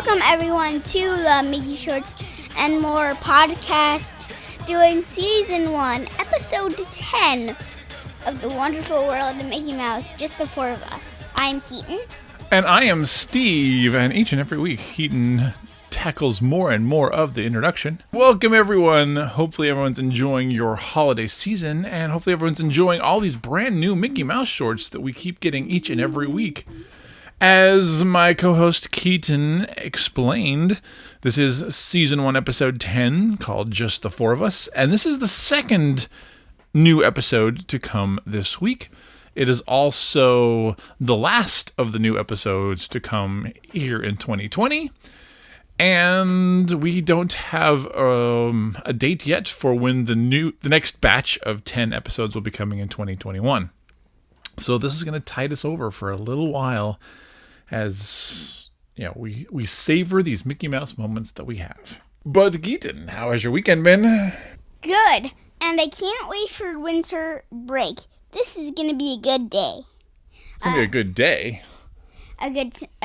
Welcome everyone to the Mickey Shorts and More podcast, doing season 1, episode 10 of the wonderful world of Mickey Mouse, just the four of us. I'm Keaton. And I am Steve, and each and every week, Keaton tackles more and more of the introduction. Welcome, everyone. Hopefully, everyone's enjoying your holiday season, and hopefully, everyone's enjoying all these brand new Mickey Mouse shorts that we keep getting each and every week. As my co-host Keaton explained, this is season 1, episode 10, called Just the Four of Us, and this is the second new episode to come this week. It is also the last of the new episodes to come here in 2020. And we don't have a date yet for when the next batch of 10 episodes will be coming in 2021. So this is going to tide us over for a little while as we savor these Mickey Mouse moments that we have. But Keaton, how has your weekend been? Good. And I can't wait for winter break. This is going to be a good day. It's going to be a good day. A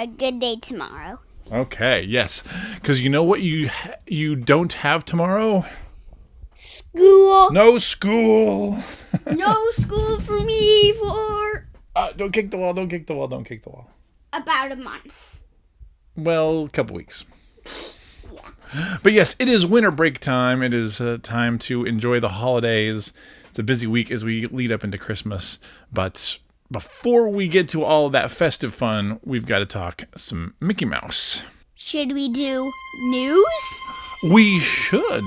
good day tomorrow. Okay, yes. Because you know what you don't have tomorrow? School. No school. No school for me for... Don't kick the wall, don't kick the wall, don't kick the wall. About a month. Well, a couple weeks. Yeah. But yes, it is winter break time. It is time to enjoy the holidays. It's a busy week as we lead up into Christmas. But before we get to all of that festive fun, we've got to talk some Mickey Mouse. Should we do news? We should.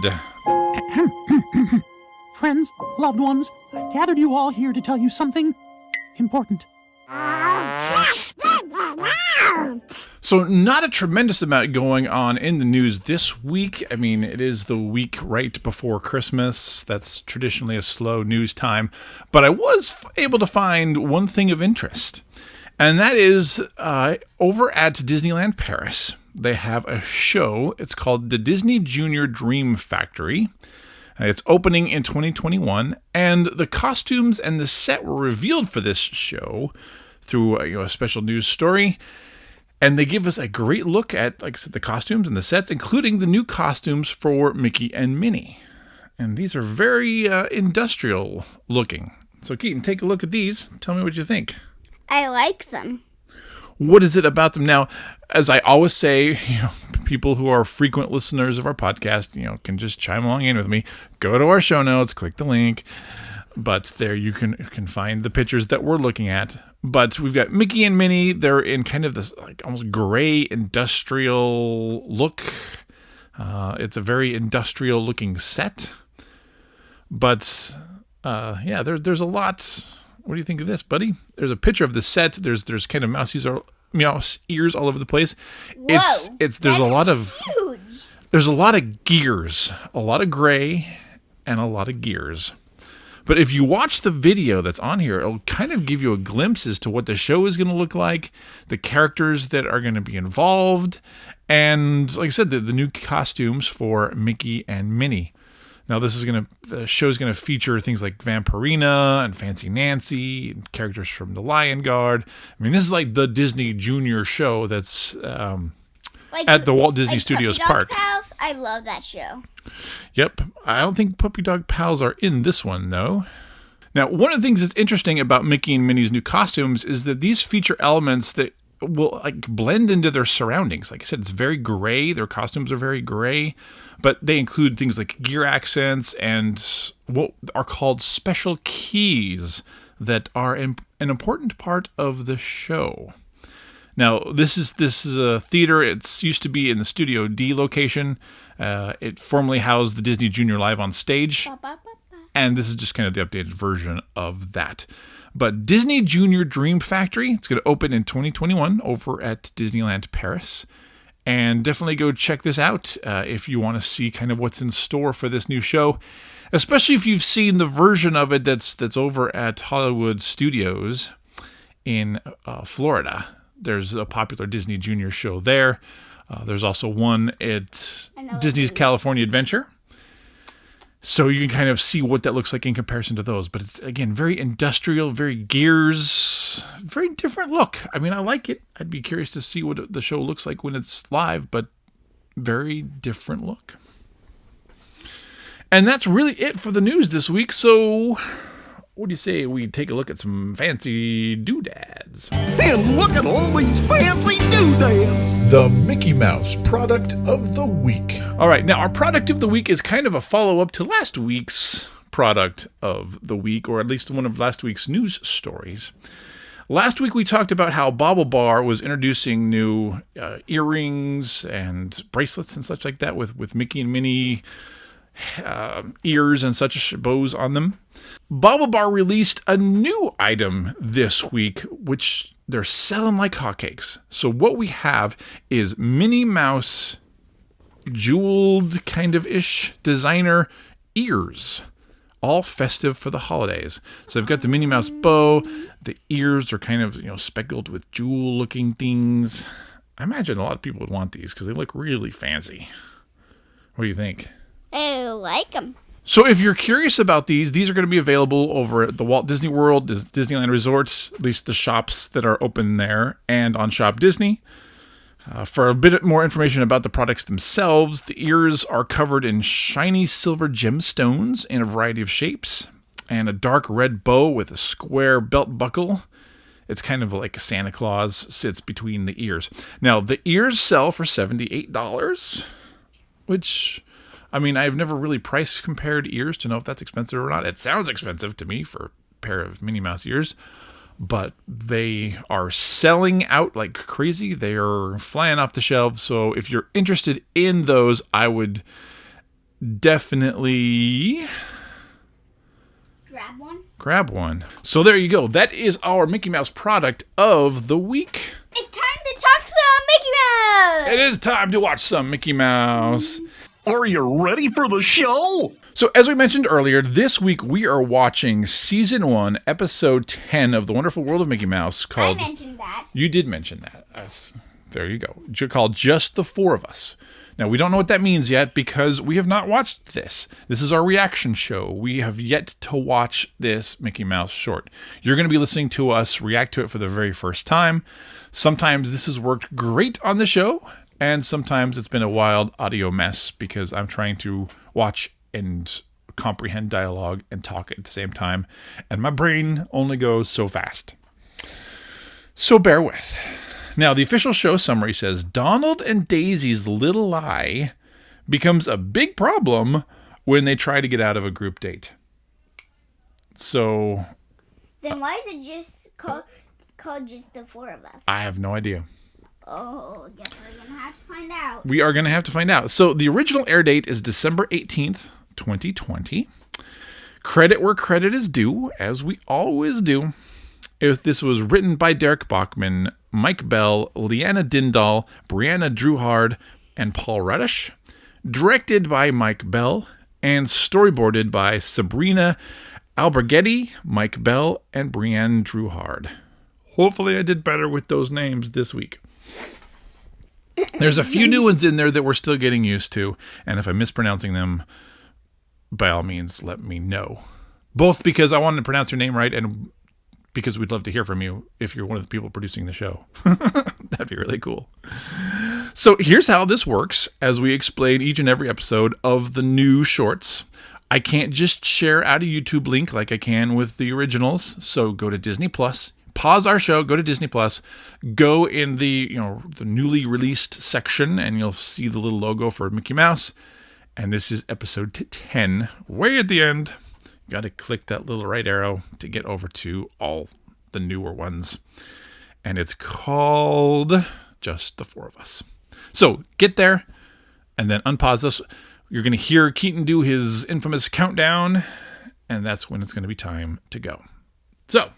Friends, loved ones, I've gathered you all here to tell you something important. So not a tremendous amount going on in the news this week. I mean, it is the week right before Christmas. That's traditionally a slow news time. But I was able to find one thing of interest. And that is over at Disneyland Paris, they have a show. It's called the Disney Junior Dream Factory. It's opening in 2021. And the costumes and the set were revealed for this show through a special news story. And they give us a great look at, like I said, the costumes and the sets, including the new costumes for Mickey and Minnie. And these are very industrial looking. So Keaton, take a look at these. Tell me what you think. I like them. What is it about them? Now, as I always say, people who are frequent listeners of our podcast, can just chime along in with me. Go to our show notes, click the link. But there you can find the pictures that we're looking at. But we've got Mickey and Minnie. They're in kind of this like almost gray industrial look. It's a very industrial looking set. But there's a lot. What do you think of this, buddy? There's a picture of the set. There's kind of mouse ears all over the place. Whoa, There's a lot of huge. There's a lot of gears, a lot of gray, and a lot of gears. But if you watch the video that's on here, it'll kind of give you a glimpse as to what the show is going to look like, the characters that are going to be involved, and like I said, the new costumes for Mickey and Minnie. Now, the show is going to feature things like Vampirina and Fancy Nancy and characters from the Lion Guard. I mean, this is like the Disney Junior show that's at the Walt Disney Studios Park. Pals, I love that show. Yep. I don't think Puppy Dog Pals are in this one, though. Now, one of the things that's interesting about Mickey and Minnie's new costumes is that these feature elements that will blend into their surroundings. Like I said, it's very gray. Their costumes are very gray, but they include things like gear accents and what are called special keys that are an important part of the show. Now, this is a theater. It's used to be in the Studio D location. It formerly housed the Disney Junior Live on Stage, and this is just kind of the updated version of that. But Disney Junior Dream Factory, it's going to open in 2021 over at Disneyland Paris. And definitely go check this out if you want to see kind of what's in store for this new show, especially if you've seen the version of it that's over at Hollywood Studios in Florida. There's a popular Disney Junior show there. There's also one at Disney's California Adventure. So you can kind of see what that looks like in comparison to those. But it's, again, very industrial, very gears, Mouse. Very different look. I mean, I like it. I'd be curious to see what the show looks like when it's live, but very different look. And that's really it for the news this week. So what do you say we take a look at some fancy doodads? And look at all these fancy doodads! The Mickey Mouse Product of the Week. All right, now our Product of the Week is kind of a follow-up to last week's Product of the Week, or at least one of last week's news stories. Last week we talked about how Baublebar was introducing new earrings and bracelets and such like that with Mickey and Minnie ears and such bows on them. Baublebar released a new item this week, which they're selling like hotcakes. So what we have is Minnie Mouse jeweled kind of ish designer ears, all festive for the holidays. So I've got the Minnie Mouse bow. The ears are kind of, speckled with jewel looking things. I imagine a lot of people would want these because they look really fancy. What do you think? I like them. So if you're curious about these are going to be available over at the Walt Disney World, Disneyland Resorts, at least the shops that are open there, and on Shop Disney. For a bit more information about the products themselves, the ears are covered in shiny silver gemstones in a variety of shapes, and a dark red bow with a square belt buckle. It's kind of like a Santa Claus sits between the ears. Now, the ears sell for $78, which, I mean, I've never really price compared ears to know if that's expensive or not. It sounds expensive to me for a pair of Minnie Mouse ears, but they are selling out like crazy. They are flying off the shelves. So if you're interested in those, I would definitely grab one. So there you go. That is our Mickey Mouse Product of the Week. It's time to talk some Mickey Mouse. It is time to watch some Mickey Mouse. Are you ready for the show? So as we mentioned earlier, this week we are watching Season 1, Episode 10 of The Wonderful World of Mickey Mouse called... I mentioned that. You did mention that. There you go. Called Just the Four of Us. Now, we don't know what that means yet because we have not watched this. This is our reaction show. We have yet to watch this Mickey Mouse short. You're going to be listening to us react to it for the very first time. Sometimes this has worked great on the show, and sometimes it's been a wild audio mess because I'm trying to watch and comprehend dialogue and talk at the same time, and my brain only goes so fast. So bear with. Now, the official show summary says, Donald and Daisy's little lie becomes a big problem when they try to get out of a group date. So... Then why is it just called Just the Four of Us? I have no idea. Oh, guess we're going to have to find out. We are going to have to find out. So the original air date is December 18th, 2020. Credit where credit is due, as we always do. If this was written by Derek Bachman, Mike Bell, Leanna Dindal, Brianna Druhard, and Paul Ruddish. Directed by Mike Bell, and storyboarded by Sabrina Alberghetti, Mike Bell, and Brianne Druhard. Hopefully I did better with those names this week. There's a few new ones in there that we're still getting used to, and if I'm mispronouncing them, by all means, let me know. Both because I wanted to pronounce your name right, and because we'd love to hear from you if you're one of the people producing the show. That'd be really cool. So here's how this works as we explain each and every episode of the new shorts. I can't just share out a YouTube link like I can with the originals, so go to Disney Plus. Pause our show, go to Disney Plus, go in the newly released section, and you'll see the little logo for Mickey Mouse. And this is episode 10, way at the end. You got to click that little right arrow to get over to all the newer ones. And it's called Just the Four of Us. So get there and then unpause this. You're going to hear Keaton do his infamous countdown, and that's when it's going to be time to go. So,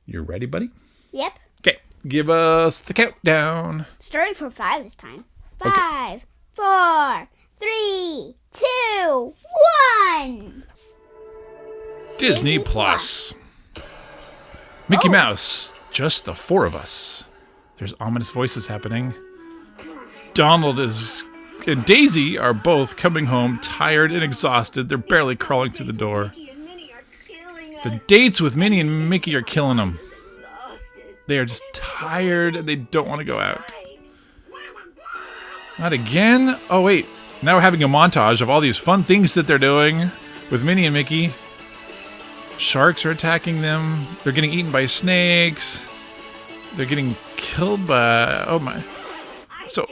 you ready, buddy? Yep. Okay, give us the countdown. Starting from 5 this time. Okay. 5, 4, 3, 2, 1. Disney Plus. Mickey Mouse, Just the Four of Us. There's ominous voices happening. Donald and Daisy are both coming home tired and exhausted. They're barely crawling through the door. The dates with Minnie and Mickey are killing them. They are just tired and they don't want to go out. Not again? Oh, wait. Now we're having a montage of all these fun things that they're doing with Minnie and Mickey. Sharks are attacking them. They're getting eaten by snakes. They're getting killed by... Oh, my. So,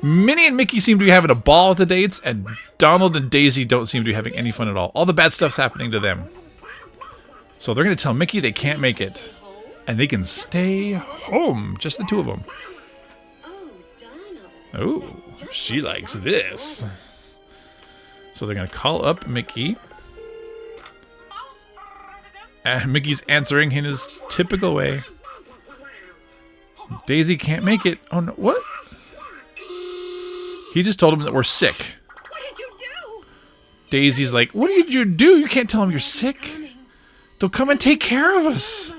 Minnie and Mickey seem to be having a ball at the dates, and Donald and Daisy don't seem to be having any fun at all. All the bad stuff's happening to them. So they're going to tell Mickey they can't make it. And they can stay home. Just the two of them. Oh, she likes this. So they're going to call up Mickey. And Mickey's answering in his typical way. Daisy can't make it. Oh, no. What? He just told him that we're sick. What did you do? Daisy's like, what did you do? You can't tell him you're sick. They'll come and take care of us.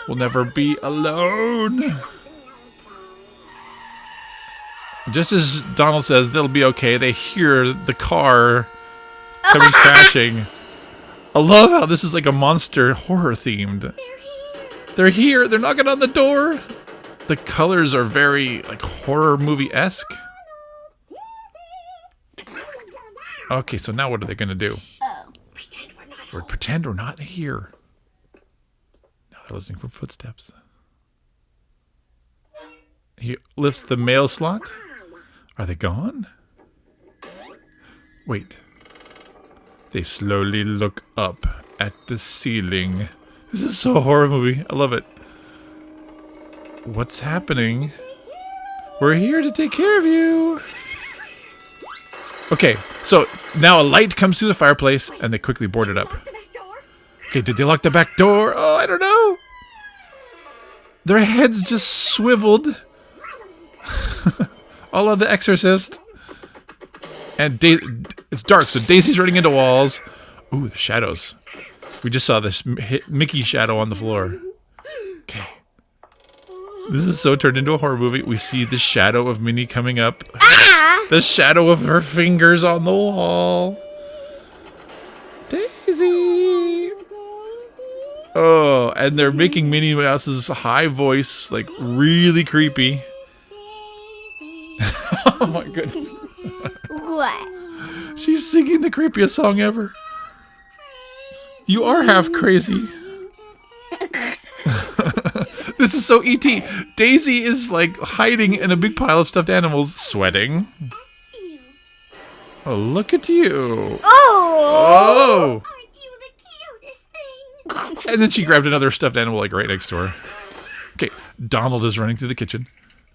We'll never be alone. Just as Donald says they'll be okay, they hear the car coming crashing. I love how this is like a monster horror themed. They're here. They're knocking on the door. The colors are very like horror movie-esque. Okay, so now what are they going to do? Pretend we're not here. Now they're listening for footsteps. He lifts the mail slot. Are they gone? Wait. They slowly look up at the ceiling. This is so a horror movie. I love it. What's happening? We're here to take care of you. Okay, so now a light comes through the fireplace and they quickly board it up. Okay, did they lock the back door? Oh, I don't know. Their heads just swiveled. All of The Exorcist. And it's dark, so Daisy's running into walls. Ooh, the shadows. We just saw this Mickey shadow on the floor. Okay. This is so turned into a horror movie. We see the shadow of Minnie coming up. The shadow of her fingers on the wall. Daisy. Oh, and they're making Minnie Mouse's high voice like really creepy. Oh my goodness. What? She's singing the creepiest song ever. You are half crazy. This is so E.T. Daisy is like hiding in a big pile of stuffed animals, sweating. Oh, look at you. Oh! Aren't you the cutest thing? And then she grabbed another stuffed animal like right next to her. Okay, Donald is running through the kitchen.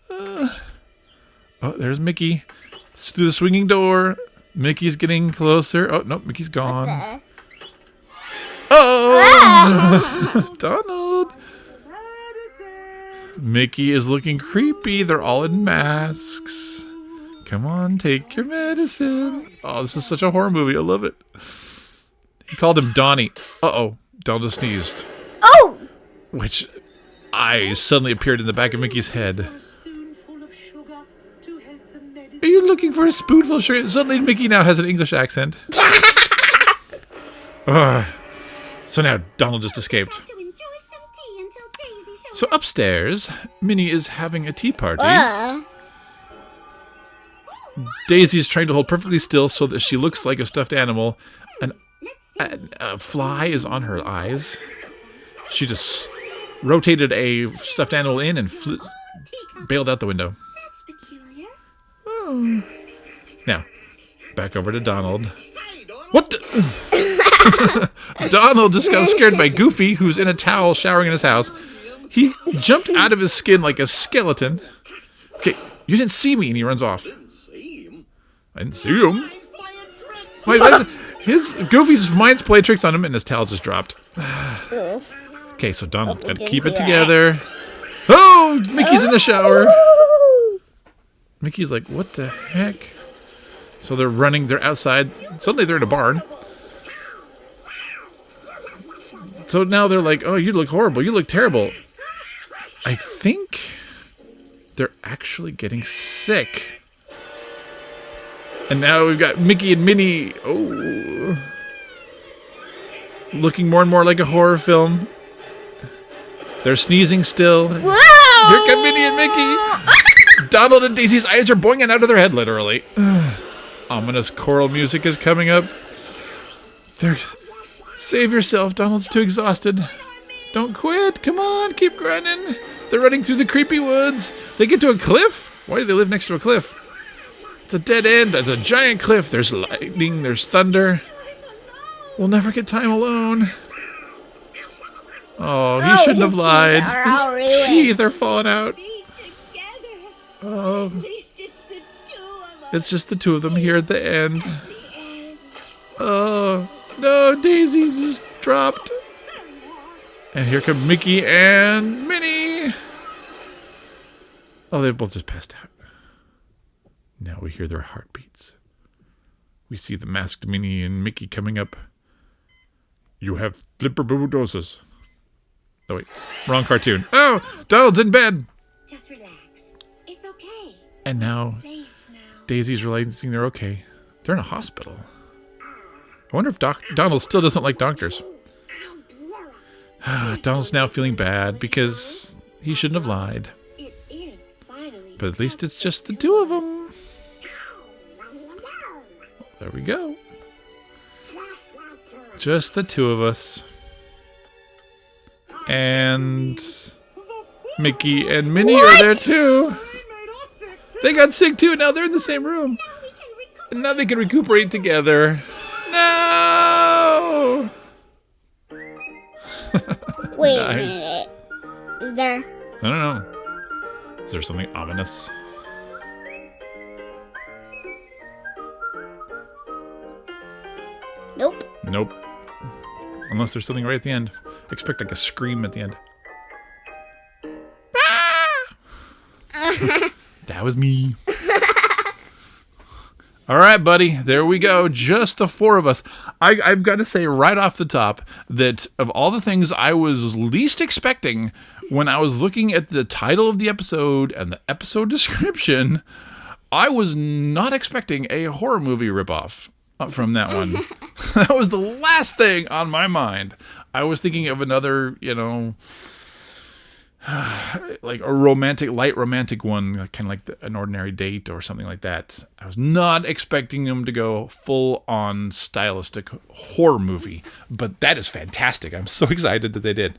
Oh, there's Mickey. It's through the swinging door. Mickey's getting closer. Oh, no, Mickey's gone. Oh! Donald! Mickey is looking creepy. They're all in masks. Come on, take your medicine. Oh, this is such a horror movie. I love it. He called him Donnie. Uh-oh. Donald sneezed. Oh! Which eyes suddenly appeared in the back of Mickey's head. Are you looking for a spoonful of sugar? Suddenly Mickey now has an English accent. So now Donald just escaped. So upstairs, Minnie is having a tea party. Daisy is trying to hold perfectly still so that she looks like a stuffed animal. A fly is on her eyes. She just rotated a stuffed animal in and bailed out the window. Oh. Now, back over to Donald. What the? Donald just got scared by Goofy, who's in a towel showering in his house. He jumped out of his skin like a skeleton. Okay, you didn't see me, and he runs off. I didn't see him. Wait, Goofy's mind's playing tricks on him, and his towel just dropped. Okay, so Donald got to keep it together. Oh, Mickey's in the shower. Mickey's like, what the heck? So they're running, they're outside. Suddenly they're in a barn. So now they're like, oh, you look horrible. You look terrible. I think they're actually getting sick. And now we've got Mickey and Minnie. Oh. looking more and more like a horror film. They're sneezing still. Whoa! Here come Minnie and Mickey. Donald and Daisy's eyes are boinging out of their head, literally. Ominous choral music is coming up. Save yourself. Donald's too exhausted. Don't quit. Come on. Keep running. They're running through the creepy woods. They get to a cliff. Why do they live next to a cliff? It's a dead end. There's a giant cliff. There's lightning. There's thunder. We'll never get time alone. Oh, he shouldn't have lied. His teeth are falling out. Oh, it's just the two of them here at the end. Oh, no, Daisy just dropped. And here come Mickey and Minnie. Oh, they both just passed out. Now we hear their heartbeats. We see the masked Minnie and Mickey coming up. You have flipperboodoses. Oh, wait. Wrong cartoon. Oh, Donald's in bed. Just relax. It's okay. And now Safe now. Daisy's realizing they're okay. They're in a hospital. I wonder if Donald still doesn't like doctors. Donald's now feeling bad because he shouldn't have lied. It is finally. But at least it's just the two of them. There we go. Just the two of us. And Mickey and Minnie are there too. They got sick too. Now they're in the same room. And now they can recuperate together. No! Wait Nice. a minute. Is there? I don't know. Is there something ominous? Nope. Nope. Unless there's something right at the end. Expect like a scream at the end. That was me. All right, buddy. There we go. Just the four of us. I've got to say right off the top that of all the things I was least expecting when I was looking at the title of the episode and the episode description, I was not expecting a horror movie ripoff from that one. That was the last thing on my mind. I was thinking of another, like a light romantic one, kind of like An Ordinary Date or something like that. I was not expecting them to go full on stylistic horror movie, but that is fantastic. I'm so excited that they did.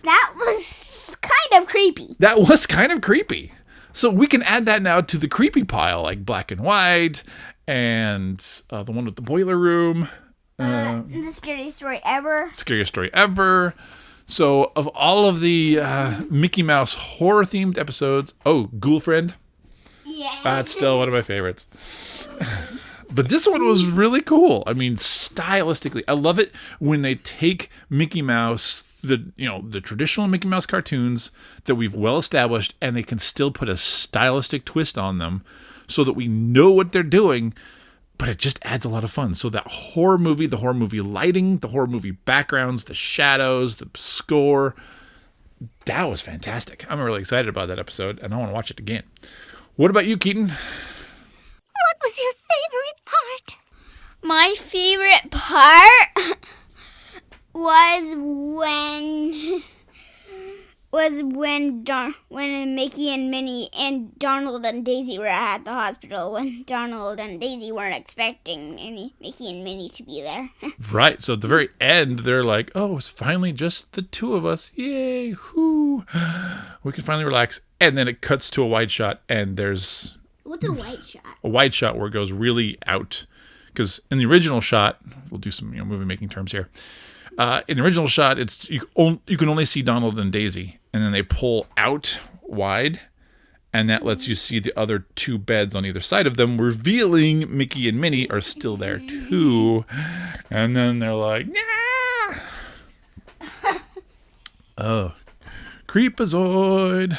That was kind of creepy. That was kind of creepy. So we can add that now to the creepy pile, like Black and White and the one with the boiler room. The scariest story ever. Scariest story ever. So, of all of the Mickey Mouse horror-themed episodes, Ghoul Friend. Yeah. That's still one of my favorites. But this one was really cool. I mean, stylistically, I love it when they take Mickey Mouse, the traditional Mickey Mouse cartoons that we've well established, and they can still put a stylistic twist on them so that we know what they're doing. But it just adds a lot of fun. So that horror movie, the horror movie lighting, the horror movie backgrounds, the shadows, the score, that was fantastic. I'm really excited about that episode, and I want to watch it again. What about you, Keaton? What was your favorite part? My favorite part was when Mickey and Minnie and Donald and Daisy were at the hospital, when Donald and Daisy weren't expecting Mickey and Minnie to be there. Right. So at the very end, they're like, oh, it's finally just the two of us. Yay. Whoo. We can finally relax. And then it cuts to a wide shot, and there's What's a white shot? a wide shot where it goes really out. Because in the original shot, we'll do some movie making terms here. In the original shot, it's you can only see Donald and Daisy, and then they pull out wide, and that lets you see the other two beds on either side of them, revealing Mickey and Minnie are still there too. And then they're like, yeah. Oh, Creepazoid.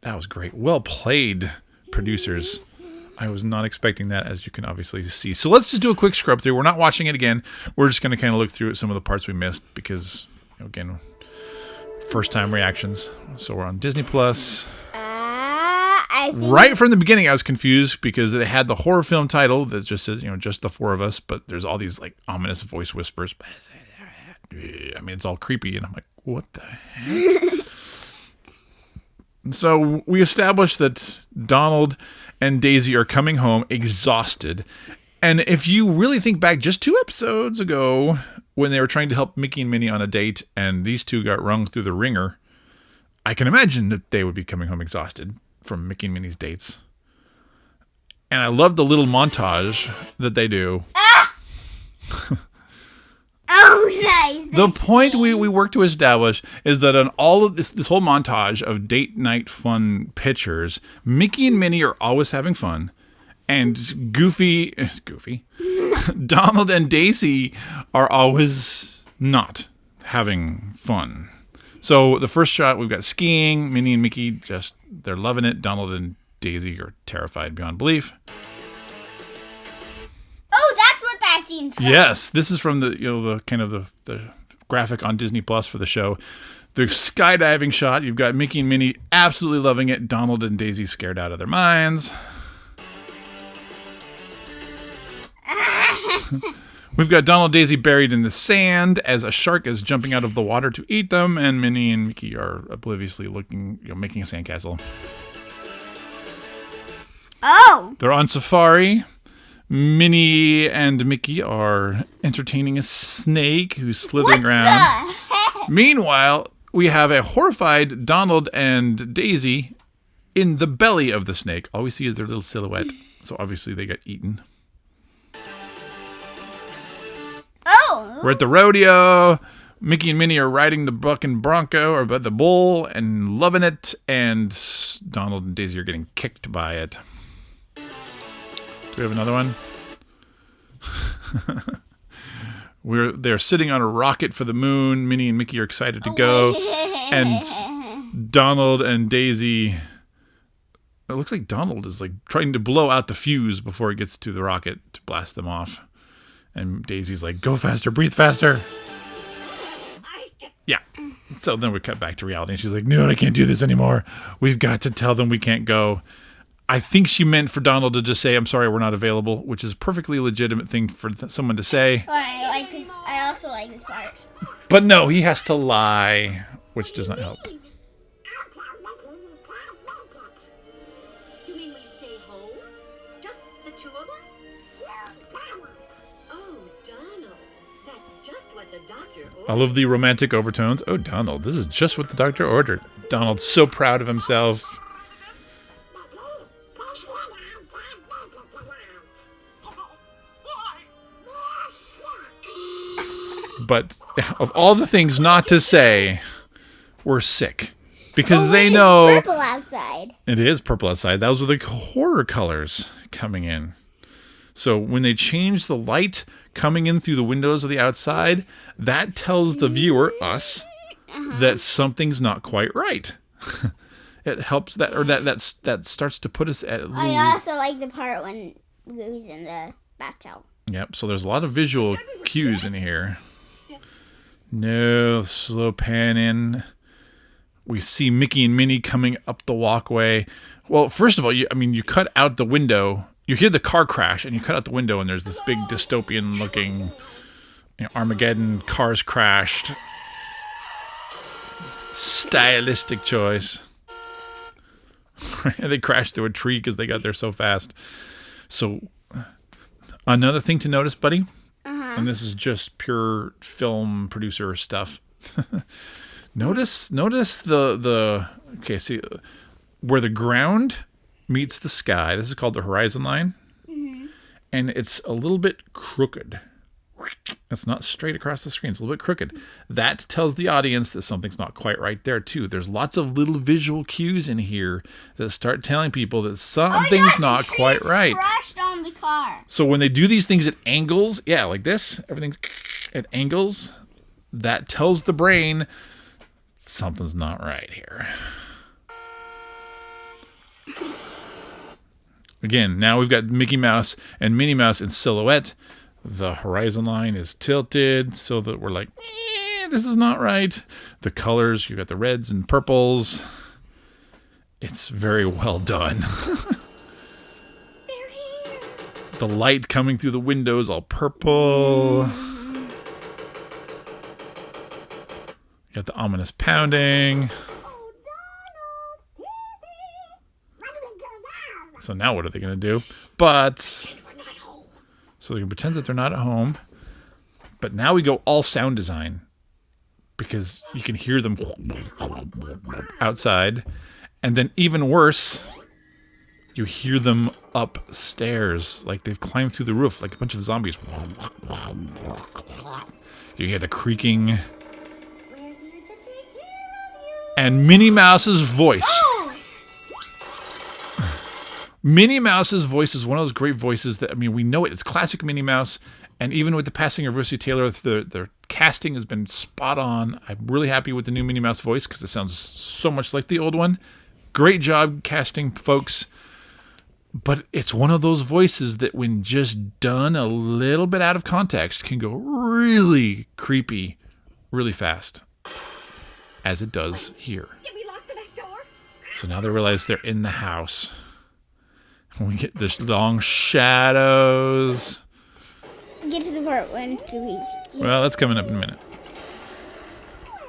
That was great. Well played, producers. I was not expecting that, as you can obviously see. So let's just do a quick scrub through. We're not watching it again. We're just going to kind of look through some of the parts we missed because, again, first-time reactions. So we're on Disney Plus. I I think Right from the beginning, I was confused because they had the horror film title that just says, just the four of us, but there's all these like ominous voice whispers. I mean, it's all creepy, and I'm like, what the heck? So we established that Donald and Daisy are coming home exhausted. And if you really think back just 2 episodes ago when they were trying to help Mickey and Minnie on a date and these two got rung through the ringer, I can imagine that they would be coming home exhausted from Mickey and Minnie's dates. And I love the little montage that they do. Oh, nice. The point we work to establish is that on all of this whole montage of date night fun pictures, Mickey and Minnie are always having fun. And Goofy, Donald and Daisy are always not having fun. So the first shot, we've got skiing. Minnie and Mickey they're loving it. Donald and Daisy are terrified beyond belief. Oh, that's what that scene's from. Yes, this is from the kind of the graphic on Disney Plus for the show. The skydiving shot, you've got Mickey and Minnie absolutely loving it. Donald and Daisy scared out of their minds. We've got Donald and Daisy buried in the sand as a shark is jumping out of the water to eat them, and Minnie and Mickey are obliviously looking, making a sandcastle. Oh. They're on safari. Minnie and Mickey are entertaining a snake who's slithering around. The heck? Meanwhile, we have a horrified Donald and Daisy in the belly of the snake. All we see is their little silhouette. So obviously they got eaten. Oh. We're at the rodeo. Mickey and Minnie are riding the bucking bronco or the bull and loving it. And Donald and Daisy are getting kicked by it. Do we have another one? They're sitting on a rocket for the moon. Minnie and Mickey are excited to go. And Donald and Daisy... It looks like Donald is like trying to blow out the fuse before it gets to the rocket to blast them off. And Daisy's like, go faster, breathe faster. Yeah. So then we cut back to reality. And she's like, no, I can't do this anymore. We've got to tell them we can't go. I think she meant for Donald to just say, I'm sorry, we're not available, which is a perfectly legitimate thing for someone to say. I also like this part. But no, he has to lie, which does not help. You mean we stay home? Just the two of us? Oh, Donald. That's just what the doctor ordered. I love the romantic overtones. Oh, Donald, this is just what the doctor ordered. Donald's so proud of himself. But of all the things not to say, we're sick. Because they know... Purple outside. It is purple outside. Those are the horror colors coming in. So when they change the light coming in through the windows of the outside, that tells the viewer, us, that something's not quite right. It helps that, or that starts to put us at a little... I also like the part when Goo's in the bathtub. Yep, so there's a lot of visual cues in here. No, slow pan in. We see Mickey and Minnie coming up the walkway. Well, first of all, you cut out the window. You hear the car crash, and you cut out the window, and there's this big dystopian-looking Armageddon, cars crashed. Stylistic choice. They crashed through a tree because they got there so fast. So, another thing to notice, buddy, and this is just pure film producer stuff. Notice the okay, see where the ground meets the sky. This is called the horizon line. And it's a little bit crooked. It's not straight across the screen. It's a little bit crooked. That tells the audience that something's not quite right there too. There's lots of little visual cues in here that start telling people that something's not quite right. Crashed on the car. So when they do these things at angles, like this, everything at angles, that tells the brain something's not right here. Again, now we've got Mickey Mouse and Minnie Mouse in silhouette. The horizon line is tilted so that we're like, this is not right. The colors, you've got the reds and purples. It's very well done. They're here. The light coming through the windows, all purple. Got the ominous pounding. Oh, Donald. Dizzy. What do we do now? So now what are they going to do? But We're not home. so they can pretend that they're not at home. But now we go all sound design because you can hear them outside. And then even worse, you hear them upstairs, like they've climbed through the roof, like a bunch of zombies. You hear the creaking. We're here to take care of you. And Minnie Mouse's voice. Minnie Mouse's voice is one of those great voices that, I mean, we know it. It's classic Minnie Mouse. And even with the passing of Rusty Taylor, the casting has been spot on. I'm really happy with the new Minnie Mouse voice because it sounds so much like the old one. Great job casting, folks. But it's one of those voices that when just done a little bit out of context can go really creepy really fast. As it does here. Did we lock the back door? So now they realize they're in the house. And we get this long shadows. Get to the part when Well, that's coming up in a minute.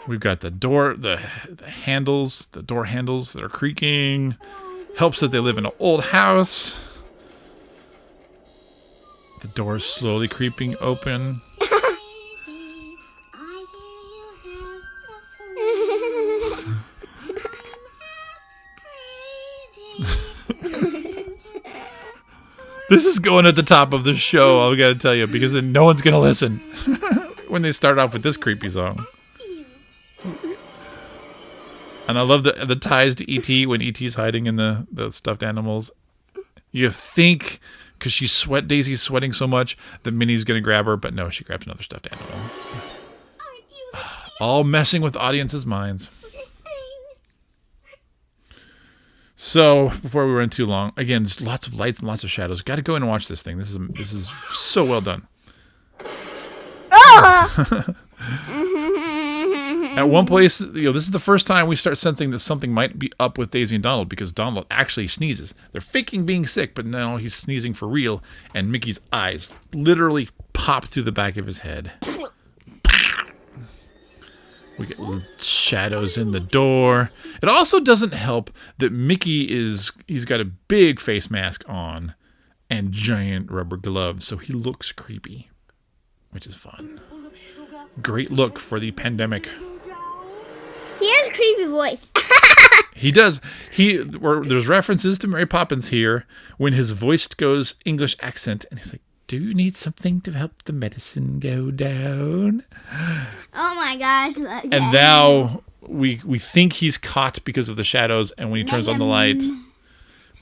We've got the door, the handles, the door handles that are creaking. Helps that they live in an old house. The door's slowly creeping open. Daisy, I hear you have the flu. Crazy. This is going at the top of the show, I gotta tell you, because then no one's gonna listen when they start off with this creepy song. And I love the ties to E.T. when E.T.'s hiding in the stuffed animals. You think, because Daisy's sweating so much, that Minnie's going to grab her, but no, she grabs another stuffed animal. Aren't you the All messing with audiences' minds. cutest thing? So, before we run too long, again, just lots of lights and lots of shadows. Got to go in and watch this thing. This is so well done. At one place, this is the first time we start sensing that something might be up with Daisy and Donald because Donald actually sneezes. They're faking being sick, but now he's sneezing for real, and Mickey's eyes literally pop through the back of his head. We get shadows in the door. It also doesn't help that he's got a big face mask on and giant rubber gloves, so he looks creepy, which is fun. Great look for the pandemic. He has a creepy voice. He does. There's references to Mary Poppins here when his voice goes English accent, and he's like, "Do you need something to help the medicine go down?" Oh my gosh. And now we think he's caught because of the shadows, and when he turns on the light,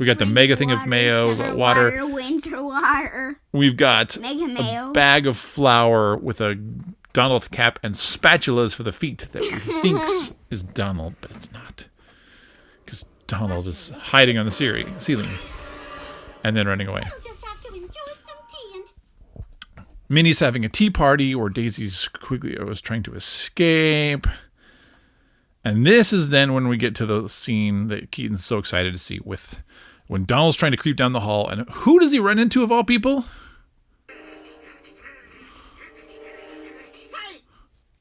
we got the mega thing of mayo, we've got water. Winter water. We've got Mega mayo. a bag of flour with a Donald cap and spatulas for the feet that he thinks is Donald, but it's not. Because Donald is hiding on the ceiling and then running away. We'll just have to enjoy some tea and... Minnie's having a tea party where Daisy was trying to escape. And this is then when we get to the scene that Keaton's so excited to see with when Donald's trying to creep down the hall. And who does he run into of all people?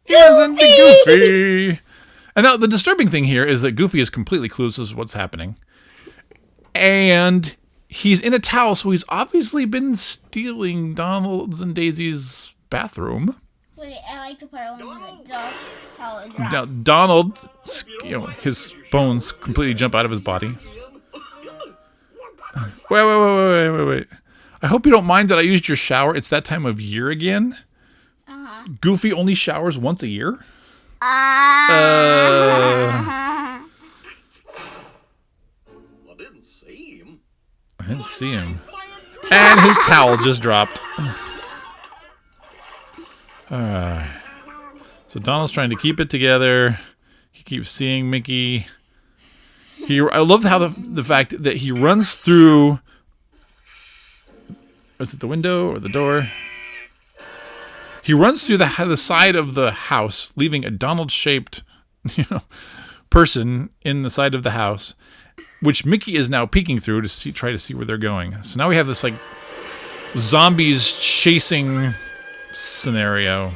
Goofy! And now the disturbing thing here is that Goofy is completely clueless as to what's happening. And he's in a towel, so he's obviously been stealing Donald's and Daisy's bathroom. Wait, I like the part when the dog towel drops. Now, Donald, his bones completely jump out of his body. Wait. I hope you don't mind that I used your shower. It's that time of year again. Goofy only showers once a year? I didn't see him. I didn't see him. And his towel just dropped. Alright. So Donald's trying to keep it together. He keeps seeing Mickey. I love how the fact that he runs through... Is it the window or the door? He runs through the side of the house, leaving a Donald-shaped, person in the side of the house. which Mickey is now peeking through to try to see where they're going. So now we have this like zombies chasing scenario.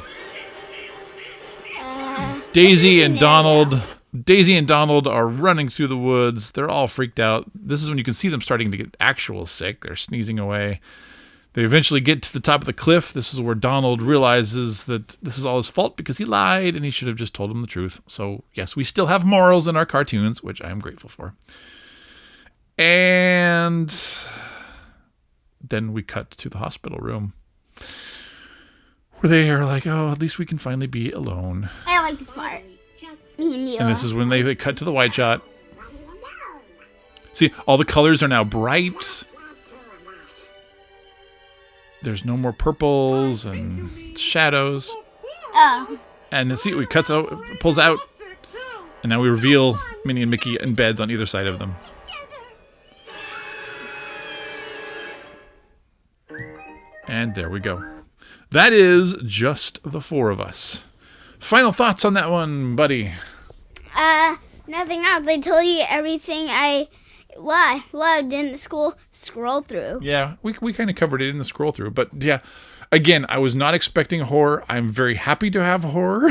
Daisy and Donald are running through the woods. They're all freaked out. This is when you can see them starting to get actual sick. They're sneezing away. They eventually get to the top of the cliff. This is where Donald realizes that this is all his fault because he lied and he should have just told him the truth. So, yes, we still have morals in our cartoons, which I am grateful for. And then we cut to the hospital room where they are like, oh, at least we can finally be alone. I like this part. Me and you. And this is when they cut to the white shot. See, all the colors are now bright. There's no more purples and shadows. Oh. And see, it cuts out, pulls out, and now we reveal Minnie and Mickey in beds on either side of them. And there we go. That is just the four of us. Final thoughts on that one, buddy? Nothing else. I told you everything I loved in the school scroll through. Yeah, we kind of covered it in the scroll through. But yeah, again, I was not expecting horror. I'm very happy to have horror.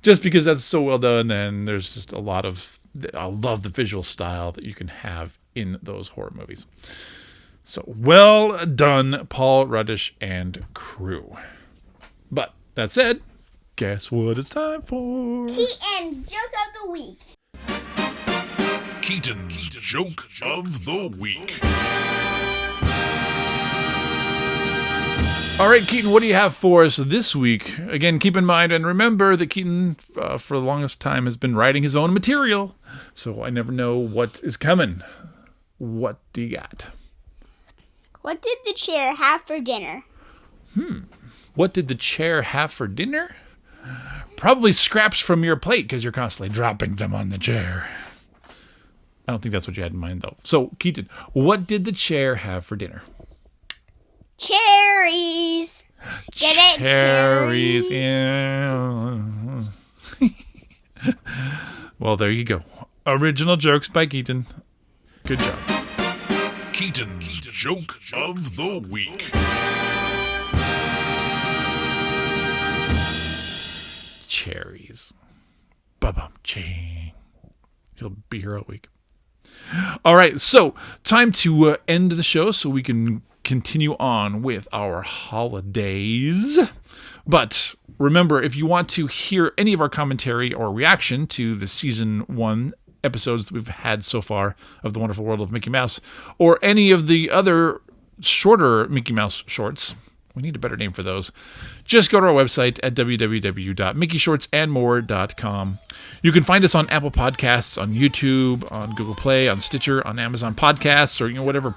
Just because that's so well done. And there's just a lot of, I love the visual style that you can have in those horror movies. So well done, Paul Ruddish and crew. But that said, guess what it's time for? Keaton's Joke of the Week. Keaton's Joke of the Week. All right, Keaton, what do you have for us this week? Again, keep in mind and remember that Keaton, for the longest time, has been writing his own material. So I never know what is coming. What do you got? What did the chair have for dinner? What did the chair have for dinner? Probably scraps from your plate because you're constantly dropping them on the chair. I don't think that's what you had in mind, though. So, Keaton, what did the chair have for dinner? Cherries. Get it? Cherries. Yeah. Well, there you go. Original jokes by Keaton. Good job. Keaton's Joke of the Week. Cherries. Ba-bum ching. He'll be here all week. All right, so time to end the show so we can continue on with our holidays. But remember, if you want to hear any of our commentary or reaction to the season 1 episodes that we've had so far of The Wonderful World of Mickey Mouse, or any of the other shorter Mickey Mouse shorts, we need a better name for those, just go to our website at www.mickeyshortsandmore.com. You can find us on Apple Podcasts, on YouTube, on Google Play, on Stitcher, on Amazon Podcasts, or whatever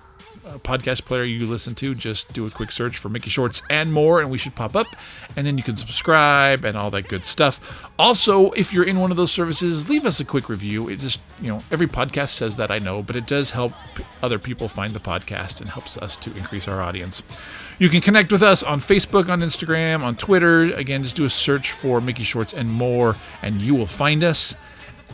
podcast player you listen to. Just do a quick search for Mickey Shorts and More, and we should pop up. And then you can subscribe and all that good stuff. Also, if you're in one of those services, leave us a quick review. It just, every podcast says that, I know, but it does help other people find the podcast and helps us to increase our audience. You can connect with us on Facebook, on Instagram, on Twitter. Again, just do a search for Mickey Shorts and More, and you will find us.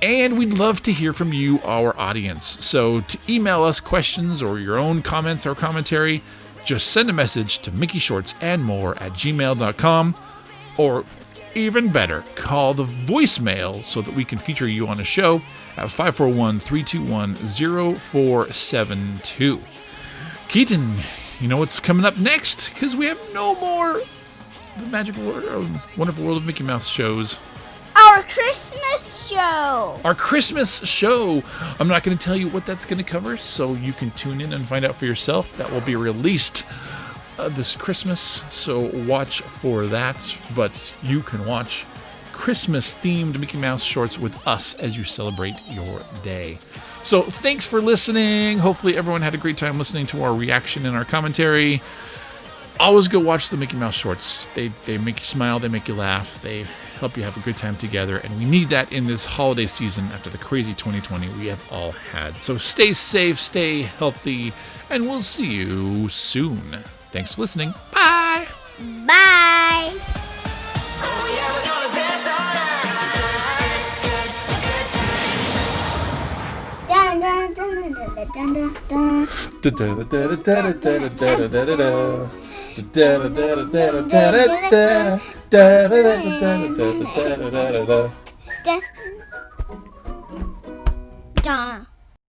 And we'd love to hear from you, our audience. So to email us questions or your own comments or commentary, just send a message to mickeyshortsandmore@gmail.com. Or even better, call the voicemail so that we can feature you on a show at 541-321-0472. Keaton, you know what's coming up next? Because we have no more The Magical World, Wonderful World of Mickey Mouse shows. Our Christmas show. Our Christmas show. I'm not going to tell you what that's going to cover, so you can tune in and find out for yourself. That will be released this Christmas, so watch for that. But you can watch Christmas-themed Mickey Mouse shorts with us as you celebrate your day. So thanks for listening. Hopefully everyone had a great time listening to our reaction and our commentary. Always go watch the Mickey Mouse shorts. They make you smile, they make you laugh, they help you have a good time together, and we need that in this holiday season after the crazy 2020 we have all had. So stay safe, stay healthy, and we'll see you soon. Thanks for listening. Bye! Bye. Dun, dun, dun. Da.